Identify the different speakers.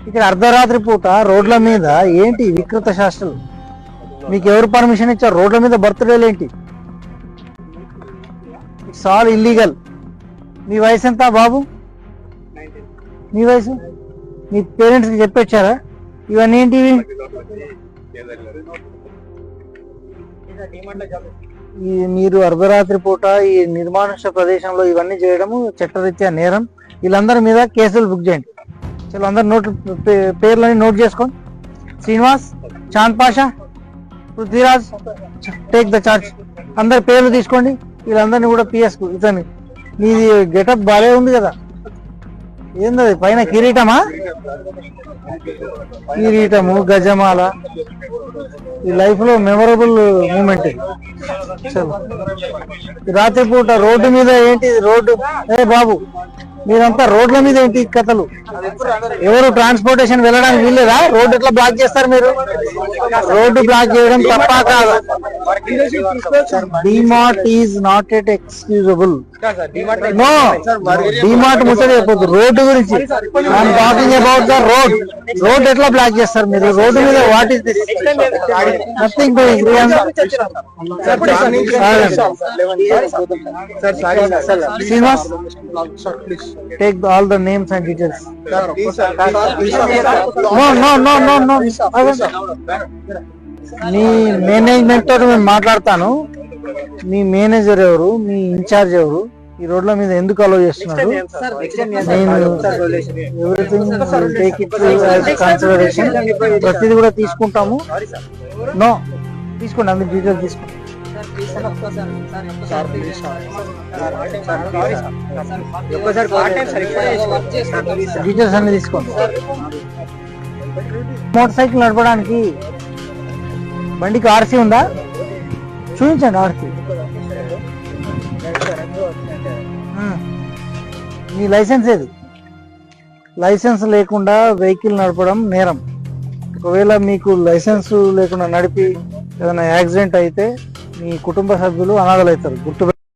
Speaker 1: ఇక్కడ అర్ధరాత్రి పూట రోడ్ల మీద ఏంటి వికృత శాస్త్రాలు? మీకు ఎవరు పర్మిషన్ ఇచ్చారు? రోడ్ల మీద బర్త్డేలు ఏంటి? It's all illegal. మీ వయసు ఎంత బాబు? మీ వయసు? మీ పేరెంట్స్కి చెప్పొచ్చారా ఇవన్నీ ఏంటివి? మీరు అర్ధరాత్రి పూట ఈ నిర్మానుష్య ప్రదేశంలో ఇవన్నీ చేయడము చట్టరీత్యా నేరం. వీళ్ళందరి మీద కేసులు బుక్ చేయండి. చలో అందరు పేర్లని నోట్ చేసుకోండి. Srinivas, Chand Pasha, Prithviraj, take the charge. అందరి పేర్లు తీసుకోండి. వీళ్ళందరినీ కూడా పిఎస్కు. ఇతని నీది గెటప్ బాగా ఉంది కదా, ఏంది పైన కిరీటమా? కిరీటము, గజమాల. ఈ లైఫ్ లో మెమొరబుల్ మూమెంట్. రాత్రిపూట రోడ్డు మీద ఏంటి? రోడ్డు బాబు మీరంతా రోడ్ల మీద ఏంటి కథలు? ఎవరు ట్రాన్స్పోర్టేషన్ వెళ్ళడానికి వీల్లేదా? రోడ్డు ఎట్లా బ్లాక్ చేస్తారు మీరు? రోడ్డు బ్లాక్ చేయడం తప్ప కాదు. DMart is not at excusable. No, DMart ముచ్చట చెప్పొద్దు, రోడ్డు గురించి. I'm talking about the road. Road ఎట్లా బ్లాక్ చేస్తారు మీరు? రోడ్డు మీద what is this? Nothing doing. Srinivas, take all the names and details. No. మీ మేనేజ్మెంట్ తో నేను మాట్లాడతాను. మీ మేనేజర్ ఎవరు? మీ ఇన్ఛార్జ్ ఎవరు? ఈ రోడ్ల మీద ఎందుకు అలో చేస్తున్నారు? Everything take it consideration. ప్రతిదీ కూడా తీసుకుంటాము. నో, తీసుకోండి, అందరి డీటెయిల్స్ తీసుకోండి. డీటెయిల్స్ అన్ని తీసుకోండి. మోటార్ సైకిల్ నడపడానికి బండికి ఆర్సీ ఉందా? చూపించండి ఆర్సీ. మీ లైసెన్స్ ఏది? లైసెన్స్ లేకుండా వెహికల్ నడపడం నేరం. ఒకవేళ మీకు లైసెన్స్ లేకుండా నడిపి ఏదైనా యాక్సిడెంట్ అయితే మీ కుటుంబ సభ్యులు అనాథలు అవుతారు. గుర్తు